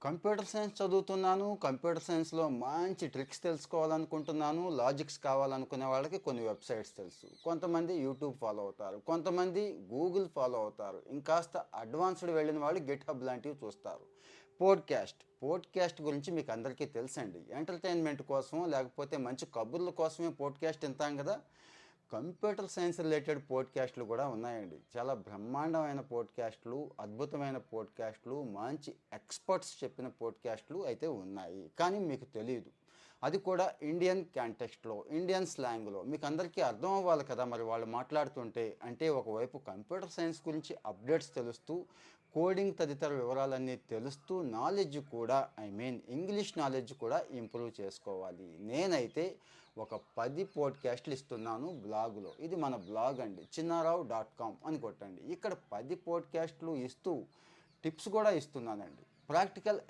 Computer science చదువుతున్నాను. Computer సైన్స్‌లో మంచి ట్రిక్స్ తెలుసుకోవాలనుకుంటున్నాను. లాజిక్స్ కావాలనుకునే వాళ్ళకి కొన్ని వెబ్‌సైట్స్ తెలుసు. కొంతమంది యూట్యూబ్ ఫాలో అవుతారు. కొంతమంది గూగుల్ ఫాలో అవుతారు. ఇంకాస్త అడ్వాన్స్‌డ్ వెళ్ళిన వాళ్ళు గిట్‌హబ్ లాంటివి చూస్తారు. పోడ్‌కాస్ట్ గురించి మీకు అందరికీ తెలుసండి. ఎంటర్‌టైన్‌మెంట్ కోసం లేకపోతే మంచి కబుర్ల కోసమే పోడ్‌కాస్ట్ వింటాం కదా! కంప్యూటర్ సైన్స్ రిలేటెడ్ పోడ్కాస్ట్లు కూడా ఉన్నాయండి. చాలా బ్రహ్మాండమైన పోడ్కాస్ట్లు, అద్భుతమైన పోడ్కాస్ట్లు, మంచి ఎక్స్పర్ట్స్ చెప్పిన పోడ్కాస్ట్లు అయితే ఉన్నాయి. కానీ మీకు తెలియదు. అది కూడా ఇండియన్ కాంటెక్స్ట్లో, ఇండియన్ స్లాంగ్లో మీకు అందరికీ అర్థం అవ్వాలి కదా మరి వాళ్ళు మాట్లాడుతుంటే. అంటే ఒకవైపు కంప్యూటర్ సైన్స్ గురించి అప్డేట్స్ తెలుస్తూ, కోడింగ్ తదితర వివరాలన్నీ తెలుస్తూ, నాలెడ్జ్ కూడా ఇంగ్లీష్ నాలెడ్జ్ కూడా ఇంప్రూవ్ చేసుకోవాలి. నేనైతే ఒక 10 పోడ్కాస్ట్లు ఇస్తున్నాను బ్లాగులో. ఇది మన బ్లాగ్ అండి, చిన్నారావు.com అని కొట్టండి. ఇక్కడ 10 పోడ్కాస్ట్లు ఇస్తూ టిప్స్ కూడా ఇస్తున్నానండి. ప్రాక్టికల్